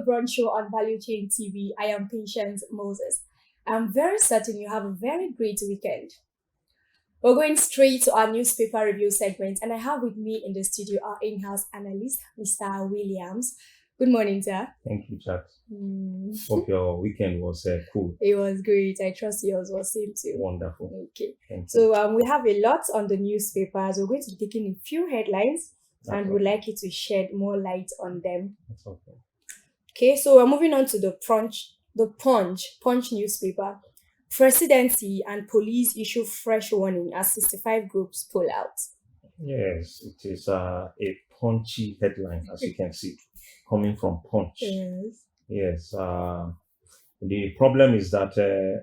Brunch show on Value Chain TV. I am Patience Moses. I'm very certain you have a very great weekend. We're going straight to our newspaper review segment, and I have with me in the studio our in-house analyst, Mr. Williams. Good morning, sir. Thank you, Chat. Hope your weekend was cool. It was great. I trust yours was same too. Wonderful. Okay. Thank you. So we have a lot on the newspapers. We're going to be taking a few headlines, That's and okay. we'd like you to shed more light on them. That's okay. Okay, so we're moving on to the Punch newspaper. Presidency and police issue fresh warning as 65 groups pull out. Yes, it is a punchy headline, as you can see, coming from Punch. Yes. Yes. The problem is that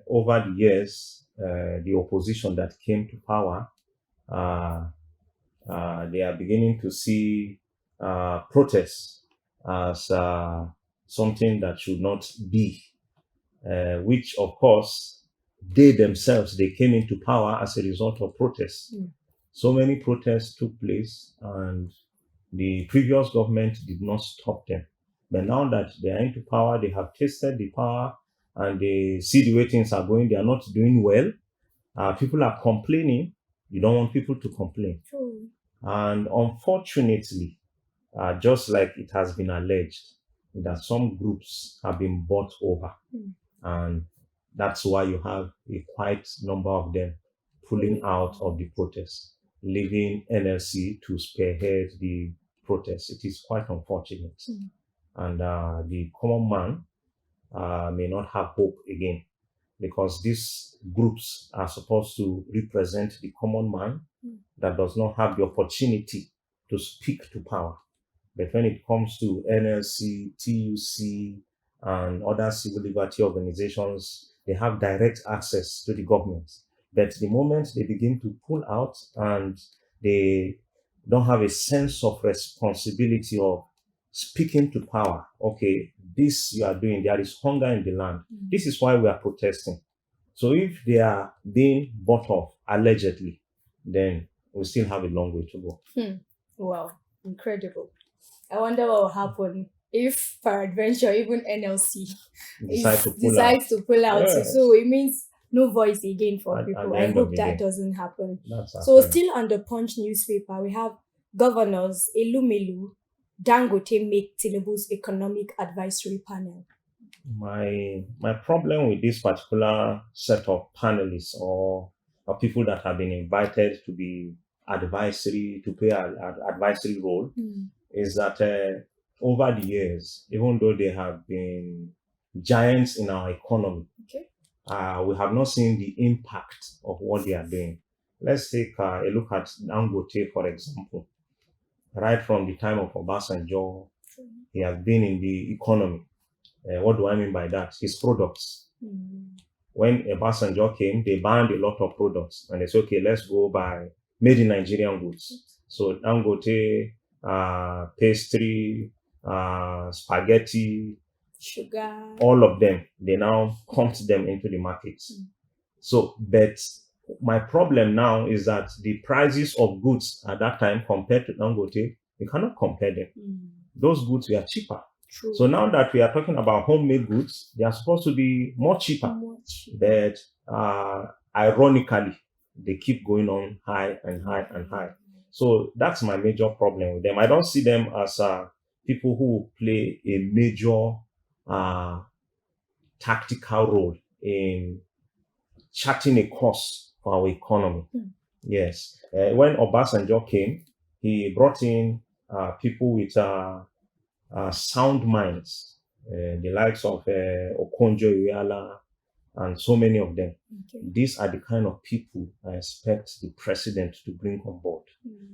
over the years, the opposition that came to power, they are beginning to see protests as something that should not be, which of course they themselves, they came into power as a result of protests. So many protests took place and the previous government did not stop them. But now that they are into power, they have tasted the power and they see the way things are going, they are not doing well. People are complaining. You don't want people to complain. True. And unfortunately, just like it has been alleged, that some groups have been bought over. And that's why you have a quite number of them pulling out of the protest, leaving NLC to spearhead the protest. It is quite unfortunate. And the common man may not have hope again, because these groups are supposed to represent the common man that does not have the opportunity to speak to power. But when it comes to NLC, TUC, and other civil liberty organizations, they have direct access to the government. But the moment they begin to pull out and they don't have a sense of responsibility of speaking to power, okay, this you are doing, there is hunger in the land. This is why we are protesting. So if they are being bought off, allegedly, then we still have a long way to go. Wow, incredible. I wonder what will happen if peradventure even NLC decides to pull out. Yes. So it means no voice again for At people. the I end of hope the that day. doesn't happen. That's So happening. still on the Punch newspaper, we have governors Elumelu, Dangote make Tinubu's economic advisory panel. My problem with this particular set of panelists or people that have been invited to be advisory, to play an advisory role, is that over the years, even though they have been giants in our economy, Okay. we have not seen the impact of what they are doing. Let's take a look at Dangote, for example. Right from the time of Obasanjo, he has been in the economy. What do I mean by that? His products. When Obasanjo came, they banned a lot of products and they said, okay, let's go by made in Nigerian goods. So Dangote, pastry, spaghetti, sugar, all of them, they now pumped them into the market. So, but my problem now is that the prices of goods at that time compared to Dangote, you cannot compare them. Those goods were cheaper. True. So now that we are talking about homemade goods, they are supposed to be more cheaper. But ironically, they keep going on high and high and high. So that's my major problem with them. I don't see them as people who play a major tactical role in charting a course for our economy. Yes. When Obasanjo came, he brought in people with sound minds, the likes of Okonjo-Iweala and so many of them. Okay. These are the kind of people I expect the president to bring on board,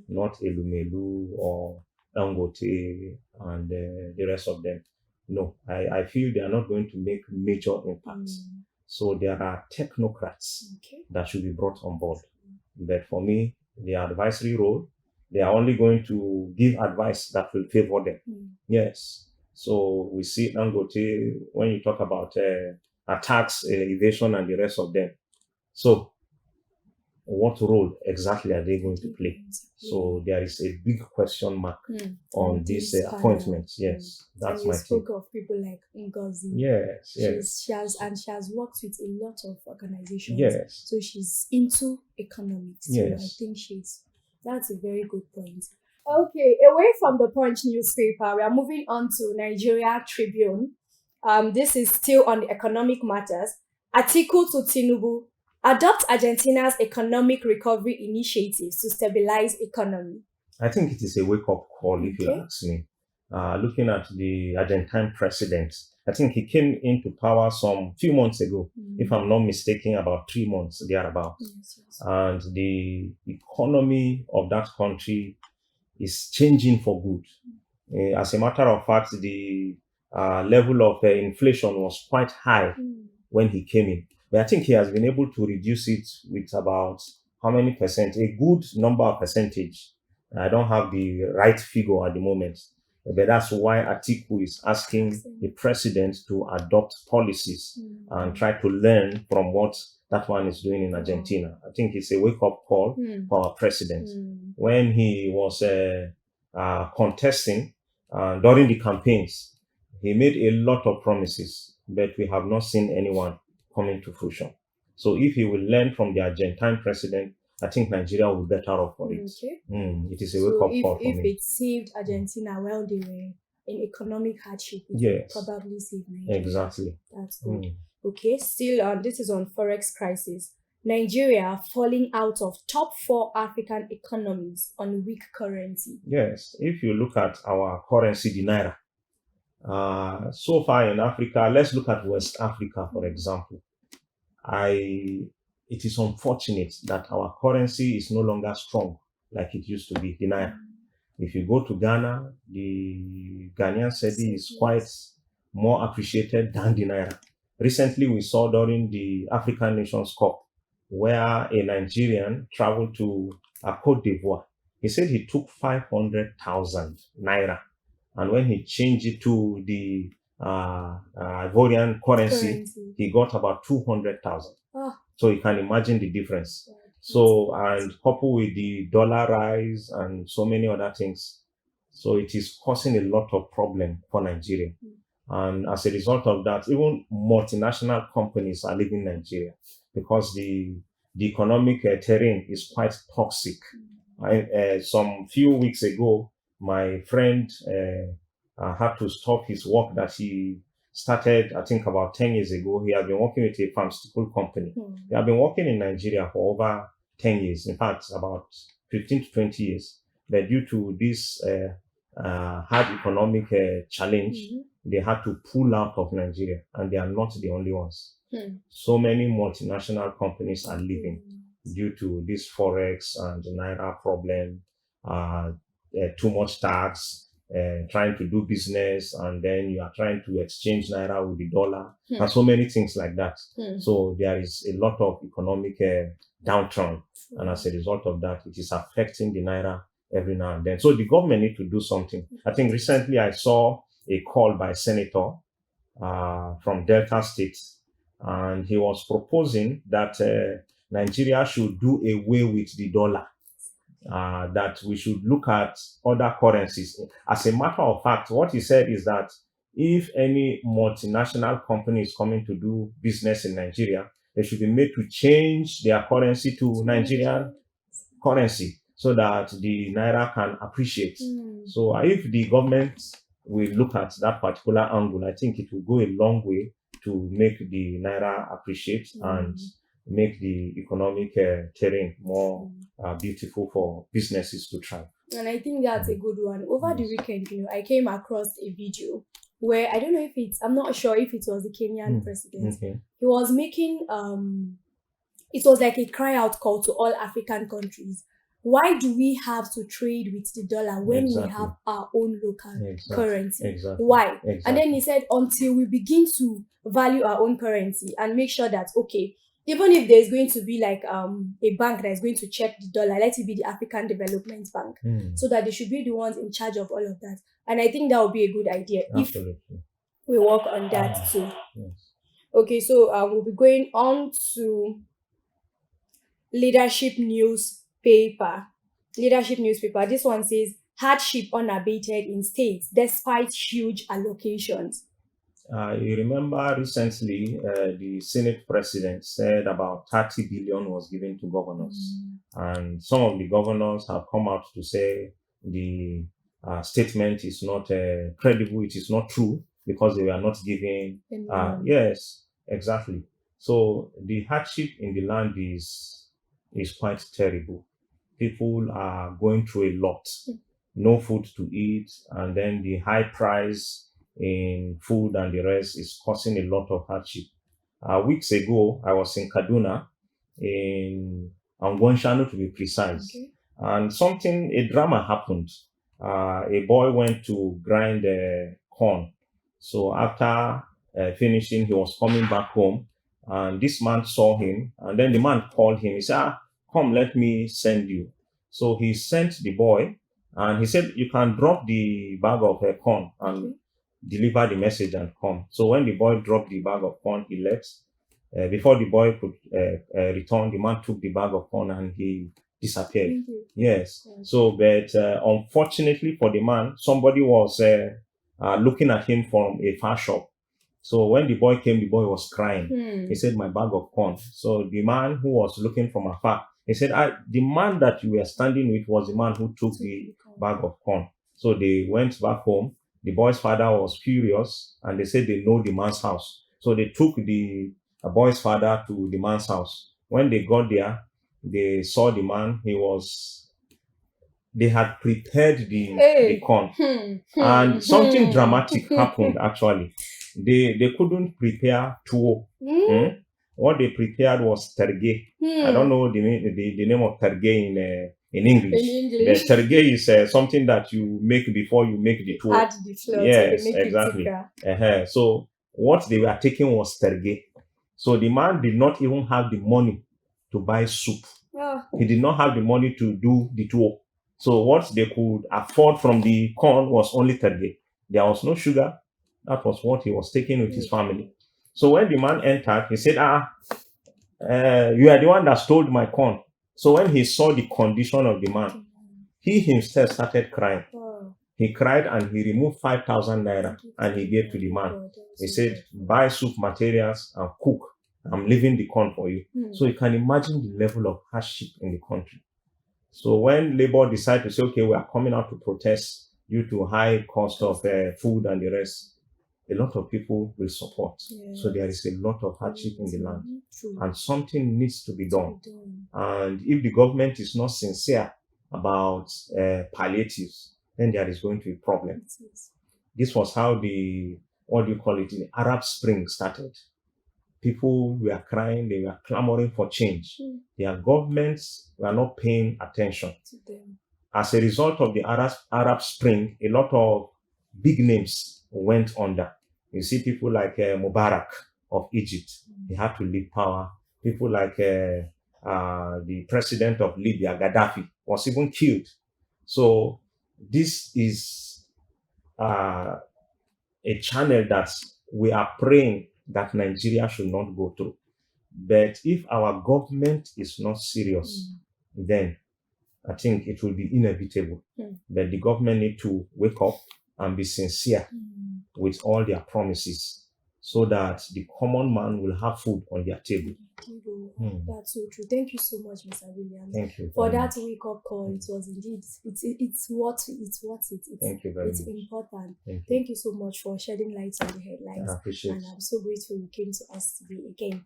not Elumelu or Dangote and the rest of them. No, I feel they are not going to make major impacts. So there are technocrats that should be brought on board. But for me, the advisory role, they are only going to give advice that will favor them. Yes. So we see Dangote when you talk about tax evasion and the rest of them. So what role exactly are they going to play? So there is a big question mark on these appointments. Yes, that's and my you spoke take. of people like Ngozi. Yes, She has worked with a lot of organizations. Yes. So she's into economics. Yes. So I think that's a very good point. Okay, away from the Punch newspaper, we are moving on to Nigeria Tribune. This is still on the economic matters. Article to Tinubu: adopt Argentina's economic recovery initiatives to stabilize economy. I think it is a wake-up call, if you ask me. Looking at the Argentine president, I think he came into power some few months ago, if I'm not mistaken, about 3 months thereabout. Yes. And the economy of that country is changing for good. As a matter of fact, the level of inflation was quite high when he came in. But I think he has been able to reduce it with about how many percent? A good number of percentage. I don't have the right figure at the moment. But that's why Atiku is asking the president to adopt policies and try to learn from what that one is doing in Argentina. I think it's a wake-up call for our president. When he was contesting during the campaigns, he made a lot of promises, but we have not seen anyone coming to fruition. So if he will learn from the Argentine president, I think Nigeria will be better off for it. It is a wake-up call for me. If it saved Argentina while they were in economic hardship, it would probably save Nigeria. Exactly. That's good. Okay, still this is on Forex crisis. Nigeria falling out of top 4 African economies on weak currency. Yes, if you look at our currency, the Naira, so far in Africa, let's look at West Africa, for example. It is unfortunate that our currency is no longer strong like it used to be, the Naira. If you go to Ghana, the Ghanaian cedi is quite more appreciated than the Naira. Recently, we saw during the African Nations Cup, where a Nigerian traveled to Cote d'Ivoire. He said he took 500,000 Naira. And when he changed it to the Ivorian currency, he got about 200,000. So you can imagine the difference. So, and coupled with the dollar rise and so many other things, so it is causing a lot of problem for Nigeria. And as a result of that, even multinational companies are leaving Nigeria because the economic terrain is quite toxic. Some few weeks ago, my friend had to stop his work that he started, I think, about 10 years ago. He had been working with a pharmaceutical company. He had been working in Nigeria for over 10 years, in fact, about 15 to 20 years. But due to this hard economic challenge, they had to pull out of Nigeria, and they are not the only ones. So many multinational companies are leaving due to this Forex and the Naira problem, too much tax, trying to do business, and then you are trying to exchange Naira with the dollar, and so many things like that. So there is a lot of economic downturn, and as a result of that, it is affecting the Naira every now and then. So the government need to do something. I think recently I saw a call by a senator from Delta State, and he was proposing that Nigeria should do away with the dollar. That we should look at other currencies. As a matter of fact, what he said is that if any multinational company is coming to do business in Nigeria, they should be made to change their currency to Nigerian currency so that the Naira can appreciate. So if the government will look at that particular angle, I think it will go a long way to make the Naira appreciate and make the economic terrain more beautiful for businesses to thrive. And I think that's a good one. Over the weekend, I came across a video where I don't know if I'm not sure if it was the Kenyan president. He was making it was like a cry out call to all African countries. Why do we have to trade with the dollar when we have our own local currency? Why? And then he said, until we begin to value our own currency and make sure that, okay, even if there's going to be like a bank that is going to check the dollar, let it be the African Development Bank, so that they should be the ones in charge of all of that. And I think that would be a good idea if we work on that too. Okay, so we'll be going on to Leadership newspaper. Leadership newspaper. This one says hardship unabated in states despite huge allocations. You remember recently the Senate president said about 30 billion was given to governors, and some of the governors have come out to say the statement is not credible, it is not true because they were not given. Yes, exactly. So the hardship in the land is quite terrible. People are going through a lot, no food to eat, and then the high price in food and the rest is causing a lot of hardship. Weeks ago, I was in Kaduna, in Angwanshanu to be precise, and a drama happened. A boy went to grind corn. So after finishing, he was coming back home, and this man saw him, and then the man called him. He said, come, let me send you. So he sent the boy, and he said, you can drop the bag of corn and deliver the message and come. So when the boy dropped the bag of corn, he left. Before the boy could return, the man took the bag of corn and he disappeared. Yes. So, but unfortunately for the man, somebody was looking at him from a far shop. So when the boy came, the boy was crying. He said, my bag of corn. So the man who was looking from afar, he said, the man that you were standing with was the man who took the bag of corn. So they went back home. The boy's father was furious, and they said they know the man's house. So they took the boy's father to the man's house. When they got there, they saw the man. They had prepared the corn. And something dramatic happened, actually. They couldn't prepare tuwo. What they prepared was terge. I don't know the name of terge in English. The terge is something that you make before you make the tuwo. Add the flour. Yes, exactly. So what they were taking was terge. So the man did not even have the money to buy soup. He did not have the money to do the tuwo. So what they could afford from the corn was only terge. There was no sugar. That was what he was taking with his family. So when the man entered, he said, you are the one that stole my corn. So when he saw the condition of the man, he himself started crying. He cried and he removed 5,000 naira and he gave to the man. He said, buy soup materials and cook. I'm leaving the corn for you. So you can imagine the level of hardship in the country. So when Labour decided to say, okay, we are coming out to protest due to high cost of food and the rest, a lot of people will support. So there is a lot of hardship in the land. And something needs to be done. And if the government is not sincere about palliatives, then there is going to be a problem. This was how the Arab Spring started. People were crying, they were clamoring for change. Their governments were not paying attention. As a result of the Arab Spring, a lot of big names went under. You see people like Mubarak of Egypt, he had to leave power. People like the president of Libya, Gaddafi, was even killed. So this is a channel that we are praying that Nigeria should not go through. But if our government is not serious, then I think it will be inevitable. But the government need to wake up and be sincere with all their promises so that the common man will have food on their table. That's so true. Thank you so much, Mr. Williams. Thank you for that wake-up call. It was indeed, it's worth it. Thank you very much. It's important. Thank you so much for shedding light on the headlines. I appreciate it. And I'm so grateful you came to us today again.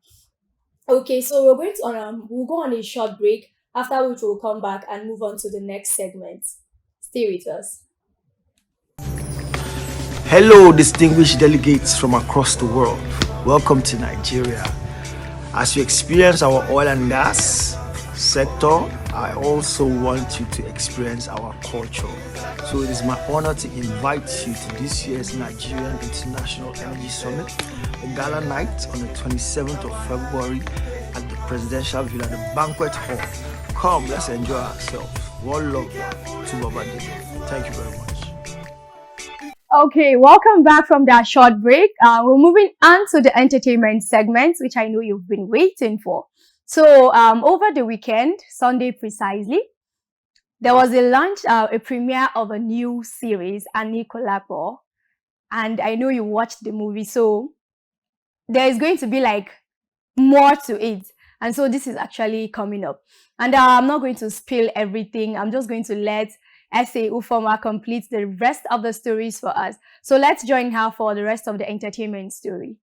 Okay, so we're going to we'll go on a short break, after which we'll come back and move on to the next segment. Stay with us. Hello, distinguished delegates from across the world. Welcome to Nigeria. As you experience our oil and gas sector, I also want you to experience our culture. So it is my honor to invite you to this year's Nigerian International Energy Summit, a gala night on the 27th of February at the Presidential Villa, the Banquet Hall. Come, let's enjoy ourselves. One love to Baba Dede. Thank you very much. Okay, welcome back from that short break. We're moving on to the entertainment segment, which I know you've been waiting for. So over the weekend, Sunday precisely, there was a launch, a premiere of a new series, Anikulapo. And I know you watched the movie, so there is going to be like more to it. And so this is actually coming up. And I'm not going to spill everything. I'm just going to let SA Ufoma complete the rest of the stories for us. So let's join her for the rest of the entertainment story.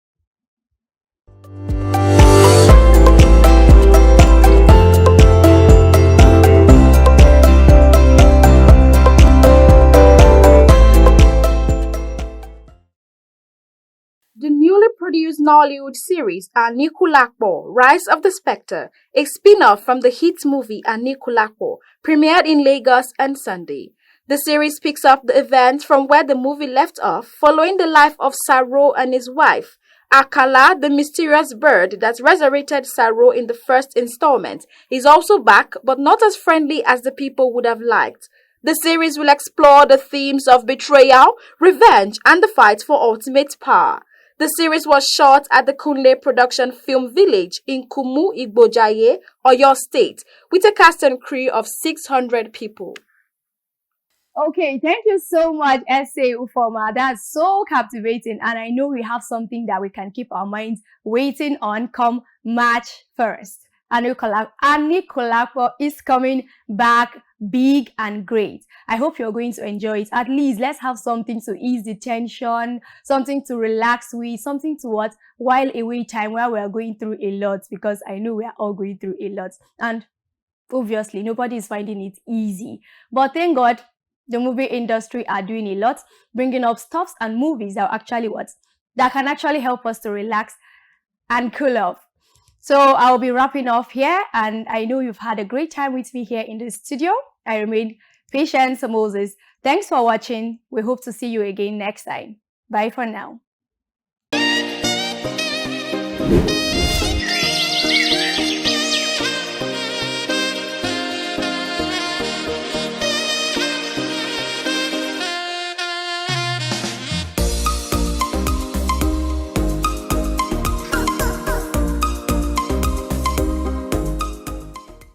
The newly produced Nollywood series Anikulapo, Rise of the Spectre, a spin-off from the hit movie Anikulapo, premiered in Lagos on Sunday. The series picks up the events from where the movie left off, following the life of Saro and his wife. Akala, the mysterious bird that resurrected Saro in the first installment, is also back, but not as friendly as the people would have liked. The series will explore the themes of betrayal, revenge, and the fight for ultimate power. The series was shot at the Kunle Production Film Village in Kumu, Igbojaye, Oyo State, with a cast and crew of 600 people. Okay, thank you so much, SA Ufoma. That's so captivating, and I know we have something that we can keep our minds waiting on come March 1st. Anikulapo is coming back big and great. I hope you're going to enjoy it. At least let's have something to ease the tension, something to relax with, something to what while away time where we are going through a lot, because I know we are all going through a lot. And obviously, nobody is finding it easy. But thank God, the movie industry are doing a lot, bringing up stuffs and movies that can actually help us to relax and cool off. So I'll be wrapping off here, and I know you've had a great time with me here in the studio. I remain Patience Moses. Thanks for watching. We hope to see you again next time. Bye for now.